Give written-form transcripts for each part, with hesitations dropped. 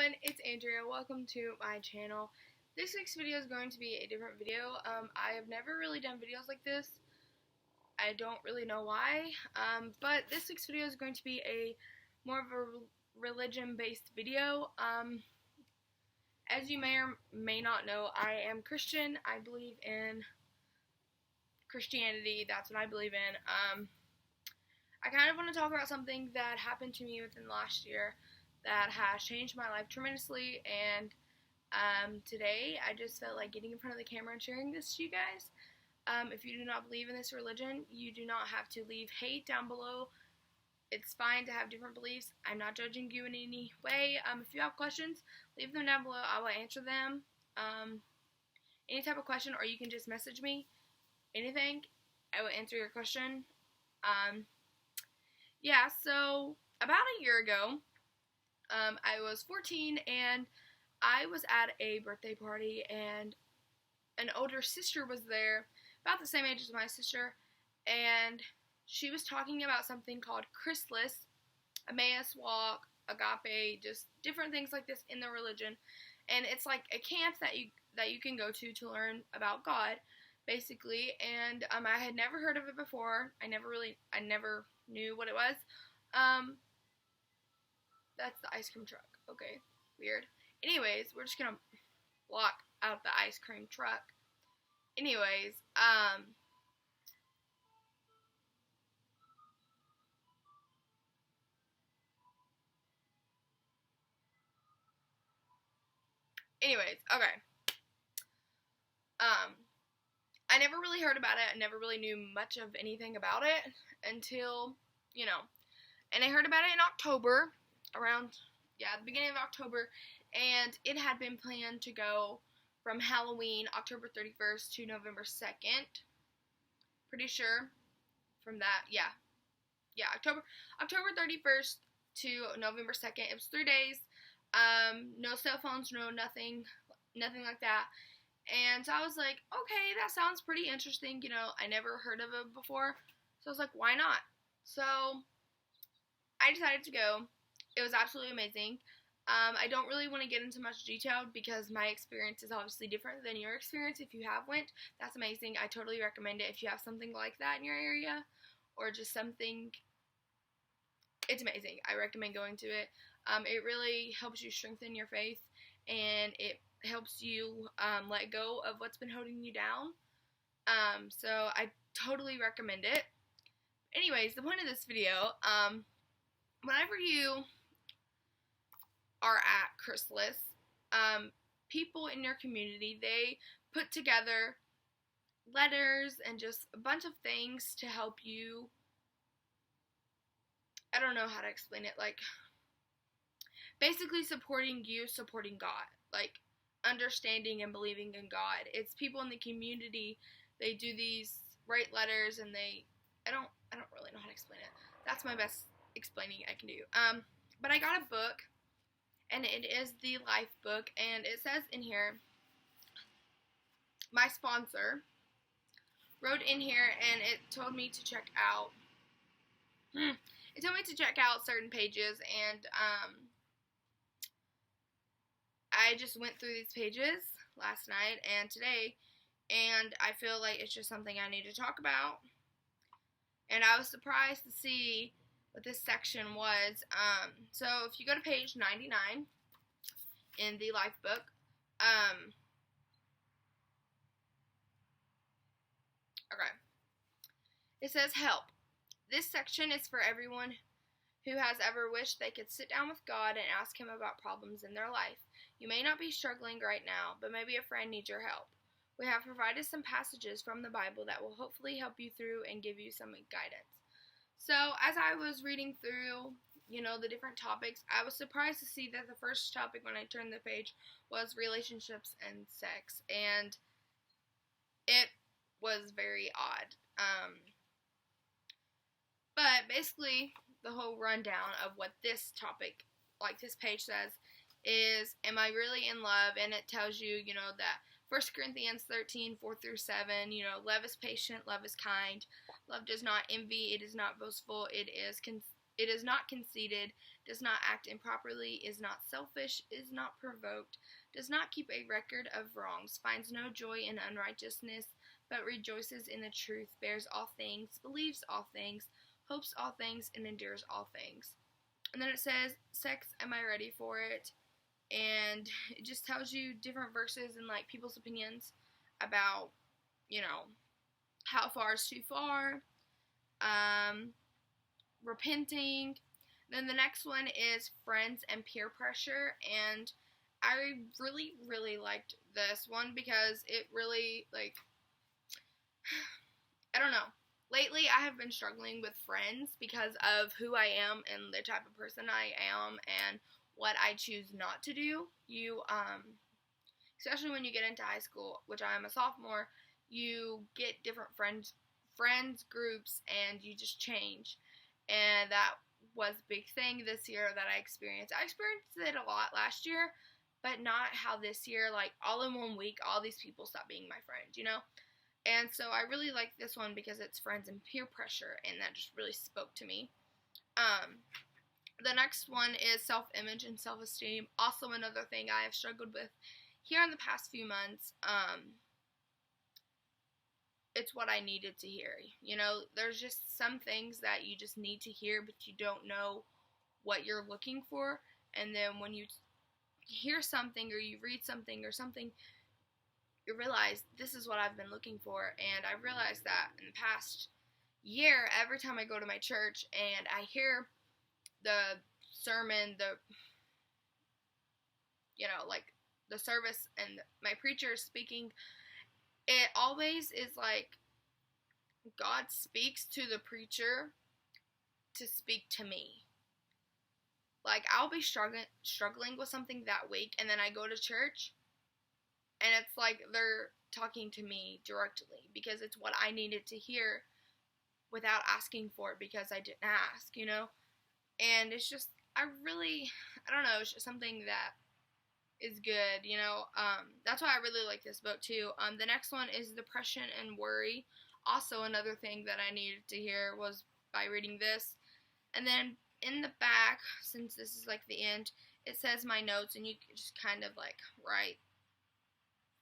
everyone, it's Andrea. Welcome to my channel. This week's video is going to be a different video. I have never really done videos like this. I don't really know why, but this week's video is going to be a more of a religion-based video. As you may or may not know, I am Christian. I believe in Christianity. That's what I believe in. I kind of want to talk about something that happened to me within the last year that has changed my life tremendously, and today I just felt like getting in front of the camera and sharing this to you guys. If you do not believe in this religion, you do not have to leave hate down below. It's fine to have different beliefs. I'm not judging you in any way. If you have questions, leave them down below. I will answer them. Any type of question, or you can just message me. Anything, I will answer your question. Yeah, so about a year ago, I was 14, and I was at a birthday party, and an older sister was there, about the same age as my sister, and she was talking about something called Christless, Emmaus Walk, Agape, just different things like this in the religion, and it's like a camp that you can go to learn about God, basically, and I had never heard of it before. I never knew what it was. That's the ice cream truck. Okay, weird. Anyways, we're just gonna block out the ice cream truck. Anyways, okay. I never really heard about it. I never really knew much of anything about it until, and I heard about it in October, around, the beginning of October, and it had been planned to go from Halloween, October 31st to November 2nd. Pretty sure from that, October 31st to November 2nd. It was 3 days, no cell phones, no nothing like that. And so I was like, okay, that sounds pretty interesting. I never heard of it before. So I was like, why not? So I decided to go. It was absolutely amazing. I don't really want to get into much detail because my experience is obviously different than your experience. If you have went, that's amazing. I totally recommend it if you have something like that in your area, or just something. It's amazing. I recommend going to it. It really helps you strengthen your faith, and it helps you let go of what's been holding you down. So I totally recommend it. Anyways, the point of this video, whenever you are at Christless, people in your community, they put together letters and just a bunch of things to help you. I don't know how to explain it, like basically supporting you, supporting God, like understanding and believing in God. It's people in the community, they do these, write letters, and I don't really know how to explain it. That's my best explaining I can do. But I got a book, and it is the Life book, and it says in here, my sponsor wrote in here, and it told me to check out, certain pages, and I just went through these pages last night and today, and I feel like it's just something I need to talk about. And I was surprised to see what this section was. So if you go to page 99 in the Life book, okay, it says help. This section is for everyone who has ever wished they could sit down with God and ask Him about problems in their life. You may not be struggling right now, but maybe a friend needs your help. We have provided some passages from the Bible that will hopefully help you through and give you some guidance. So as I was reading through, the different topics, I was surprised to see that the first topic when I turned the page was relationships and sex, and it was very odd. But basically, the whole rundown of what this topic, like this page says, is, am I really in love? And it tells you, that 1 Corinthians 13, 4 through 7, love is patient, love is kind, love does not envy, it is not boastful, it is not conceited, does not act improperly, is not selfish, is not provoked, does not keep a record of wrongs, finds no joy in unrighteousness, but rejoices in the truth, bears all things, believes all things, hopes all things, and endures all things. And then it says, sex, am I ready for it? And it just tells you different verses and like people's opinions about, how far is too far, repenting. Then the next one is friends and peer pressure, and I really, really liked this one because it really, I don't know. Lately, I have been struggling with friends because of who I am and the type of person I am and what I choose not to do. Especially when you get into high school, which I am a sophomore, you get different friends groups, and you just change. And that was a big thing this year that I experienced. I experienced it a lot last year, but not how this year, all in one week, all these people stopped being my friends, And so I really like this one because it's friends and peer pressure, and that just really spoke to me. The next one is self-image and self-esteem. Also another thing I have struggled with here in the past few months. It's what I needed to hear. There's just some things that you just need to hear, but you don't know what you're looking for. And then when you hear something or you read something or something, you realize this is what I've been looking for. And I realized that in the past year, every time I go to my church and I hear the sermon, the service, and my preacher speaking, it always is like God speaks to the preacher to speak to me. I'll be struggling with something that week, and then I go to church, and it's like they're talking to me directly because it's what I needed to hear without asking for it because I didn't ask, And it's just, I don't know, it's just something that is good, That's why I really like this book too. The next one is Depression and Worry. Also another thing that I needed to hear was by reading this. And then in the back, since this is the end, it says my notes, and you can just kind of write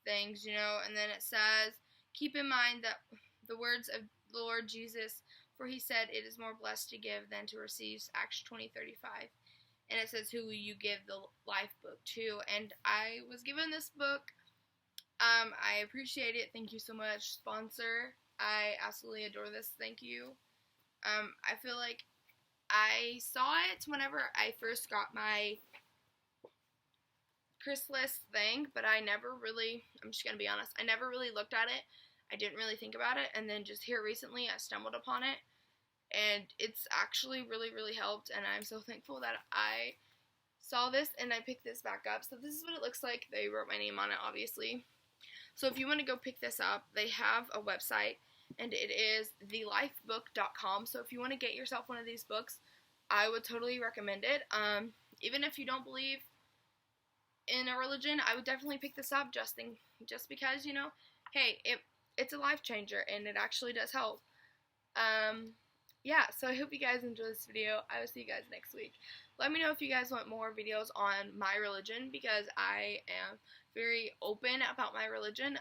things, And then it says, keep in mind that the words of the Lord Jesus, for he said, it is more blessed to give than to receive, Acts 20:35. And it says, who will you give the life book to? And I was given this book. I appreciate it. Thank you so much, sponsor. I absolutely adore this. Thank you. I feel like I saw it whenever I first got my Chrysalis thing, but I never really, I'm just going to be honest, I never really looked at it. I didn't really think about it. And then just here recently, I stumbled upon it. And it's actually really, really helped, and I'm so thankful that I saw this and I picked this back up. So this is what it looks like. They wrote my name on it, obviously. So if you want to go pick this up, they have a website, and it is thelifebook.com. So if you want to get yourself one of these books, I would totally recommend it. Even if you don't believe in a religion, I would definitely pick this up just because, hey, it's a life changer, and it actually does help. Yeah, so I hope you guys enjoy this video. I will see you guys next week. Let me know if you guys want more videos on my religion, because I am very open about my religion.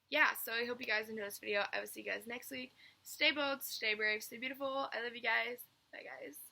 Yeah, so I hope you guys enjoy this video. I will see you guys next week. Stay bold, stay brave, stay beautiful. I love you guys. Bye, guys.